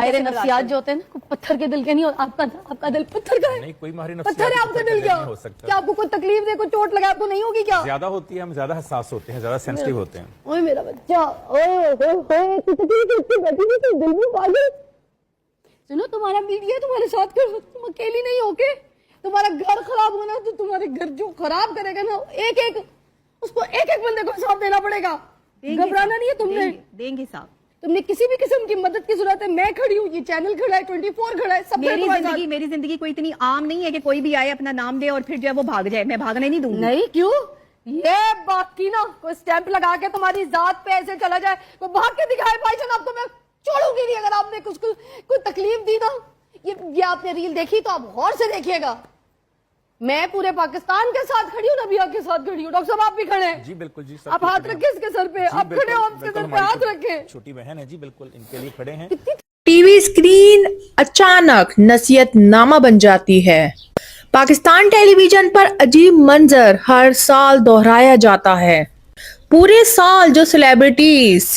माहिर नफ्सियात जो होते हैं ना, पत्थर के दिल के नहीं होते। आपका दिल पत्थर का है? नहीं, कोई माहिर पत्थर है आपका दिल क्या? हो सकता। क्या आपको कोई तकलीफ दे, कोई चोट लगा आपको नहीं होगी क्या? ज्यादा होती है, हम ज्यादा हसास होते हैं, ज्यादा सेंसिटिव होते हैं। ओए मेरा बच्चा, दिल में पागल। सुनो, तुम्हारा मीडिया तुम्हारे साथ कर, तुम अकेली नहीं हो के। तुम्हारा घर खराब होना तो तुम्हारे घर जो खराब करेगा ना, उसको एक एक बंदे को हिसाब देना पड़ेगा। घबराना नहीं है तुमने। देंगे साहब। तुमने किसी भी किस्म की मदद की जरूरत है, मैं खड़ी हूँ, ये चैनल खड़ा है, 24 खड़ा है, सब मेरी जिंदगी कोई इतनी आम नहीं है कि कोई भी आए अपना नाम दे और फिर जो है वो भाग जाए। मैं भागने नहीं दूंगी। नहीं, क्यों? ये बाकी ना कोई स्टैंप लगा के तुम्हारी जात पे ऐसे चला जाए, कोई भाग के दिखाए, भाईजान आपको मैं छोड़ूंगी नहीं। अगर आपने उसको कोई तकलीफ दी ना, ये आपने रील देखी तो आप गौर से देखिएगा। मैं पूरे पाकिस्तान के साथ खड़ी हूँ, नबिया के साथ खड़ी हूँ। डॉक्टर साहब आप भी खड़े हैं? जी बिल्कुल जी। आप हाथ रखें इसके सर पे, आप खड़े हो, आप इसके सर पे हाथ रखें। छोटी बहन है जी, बिल्कुल इनके लिए खड़े हैं। टीवी स्क्रीन अचानक नसीहतनामा बन जाती है। पाकिस्तान टेलीविजन पर अजीब मंजर हर साल दोहराया जाता है। पूरे साल जो सेलिब्रिटीज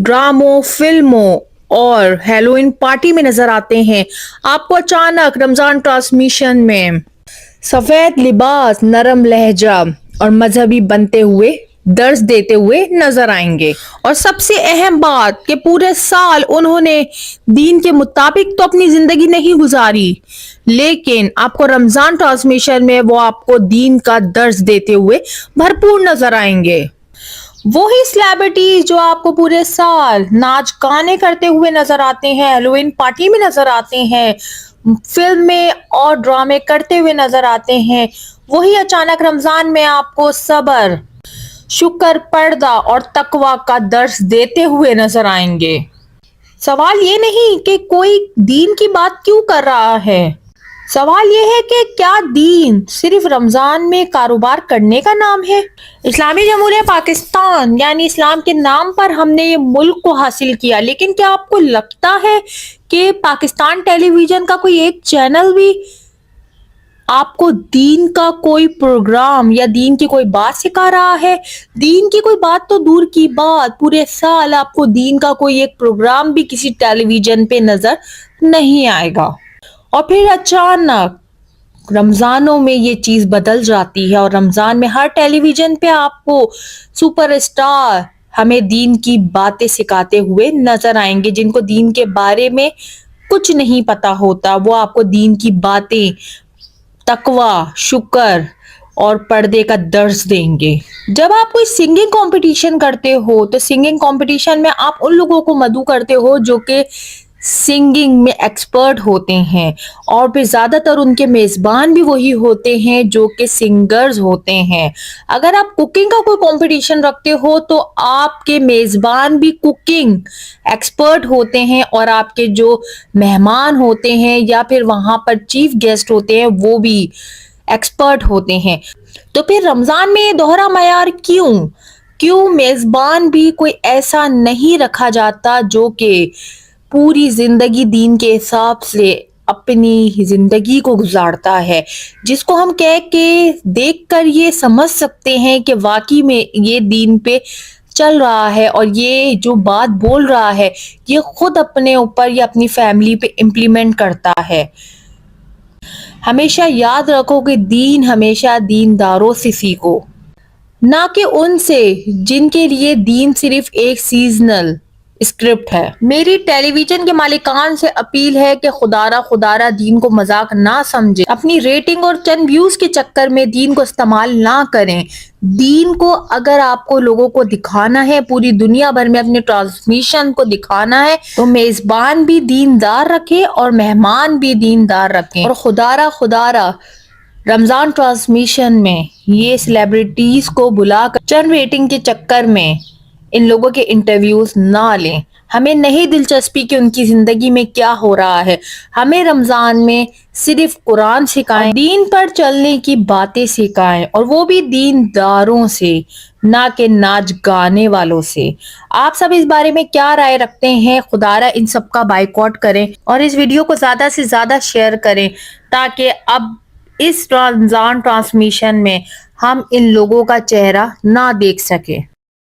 ड्रामों, फिल्मों और हैलोवीन पार्टी में नजर आते हैं, आपको अचानक रमजान ट्रांसमिशन में सफेद लिबास, नरम लहजा और मजहबी बनते हुए दर्ज देते हुए नजर आएंगे। और सबसे अहम बात कि पूरे साल उन्होंने दीन के मुताबिक तो अपनी जिंदगी नहीं गुजारी, लेकिन आपको रमजान ट्रांसमिशन में वो आपको दीन का दर्ज देते हुए भरपूर नजर आएंगे। वही सेलिब्रिटी जो आपको पूरे साल नाच गाने करते हुए नजर आते हैं, हैलोवीन पार्टी में नजर आते हैं, फिल्में और ड्रामे करते हुए नजर आते हैं, वही अचानक रमजान में आपको सब्र, शुक्र, पर्दा और तकवा का दर्स देते हुए नजर आएंगे। सवाल ये नहीं कि कोई दीन की बात क्यों कर रहा है, सवाल ये है कि क्या दीन सिर्फ रमजान में कारोबार करने का नाम है? इस्लामी जमहूरिया पाकिस्तान यानी इस्लाम के नाम पर हमने ये मुल्क को हासिल किया, लेकिन क्या आपको लगता है कि पाकिस्तान टेलीविजन का कोई एक चैनल भी आपको दीन का कोई प्रोग्राम या दीन की कोई बात सिखा रहा है? दीन की कोई बात तो दूर की बात, पूरे साल आपको दीन का कोई एक प्रोग्राम भी किसी टेलीविजन पे नजर नहीं आएगा। और फिर अचानक रमजानों में ये चीज बदल जाती है और रमजान में हर टेलीविजन पे आपको सुपरस्टार हमें दीन की बातें सिखाते हुए नजर आएंगे, जिनको दीन के बारे में कुछ नहीं पता होता। वो आपको दीन की बातें, तकवा, शुक्र और पर्दे का दर्स देंगे। जब आप कोई सिंगिंग कंपटीशन करते हो तो सिंगिंग कंपटीशन में आप उन लोगों को मदऊ करते हो जो कि सिंगिंग में एक्सपर्ट होते हैं, और फिर ज्यादातर उनके मेजबान भी वही होते हैं जो कि सिंगर्स होते हैं। अगर आप कुकिंग का कोई कंपटीशन रखते हो तो आपके मेजबान भी कुकिंग एक्सपर्ट होते हैं, और आपके जो मेहमान होते हैं या फिर वहां पर चीफ गेस्ट होते हैं वो भी एक्सपर्ट होते हैं। तो फिर रमजान में ये दोहरा मयार क्यों मेजबान भी कोई ऐसा नहीं रखा जाता जो कि पूरी जिंदगी दीन के हिसाब से अपनी जिंदगी को गुजारता है, जिसको हम कह के देख कर ये समझ सकते हैं कि वाकई में ये दीन पे चल रहा है और ये जो बात बोल रहा है ये खुद अपने ऊपर या अपनी फैमिली पे इम्प्लीमेंट करता है। हमेशा याद रखो कि दीन हमेशा दीनदारों से सीखो, ना कि उनसे जिनके लिए दीन सिर्फ एक सीजनल स्क्रिप्ट है। मेरी टेलीविजन के मालिकान से अपील है कि खुदारा दीन को मजाक ना समझे, अपनी रेटिंग और चंद व्यूज के चक्कर में दीन को इस्तेमाल ना करें। दीन को अगर आपको लोगों को दिखाना है, पूरी दुनिया भर में अपने ट्रांसमिशन को दिखाना है, तो मेजबान भी दीनदार रखे और मेहमान भी दीनदार रखें। और खुदारा रमजान ट्रांसमिशन में ये सेलिब्रिटीज को बुलाकर चंद रेटिंग के चक्कर में इन लोगों के इंटरव्यूज ना लें। हमें नहीं दिलचस्पी कि उनकी जिंदगी में क्या हो रहा है। हमें रमजान में सिर्फ कुरान सिखाएं, दीन पर चलने की बातें सिखाएं, और वो भी दीनदारों से, ना कि नाच गाने वालों से। आप सब इस बारे में क्या राय रखते हैं? खुदारा इन सब का बाइकआउट करें और इस वीडियो को ज्यादा से ज्यादा शेयर करें, ताकि अब इस रमजान ट्रांसमिशन में हम इन लोगों का चेहरा ना देख सके।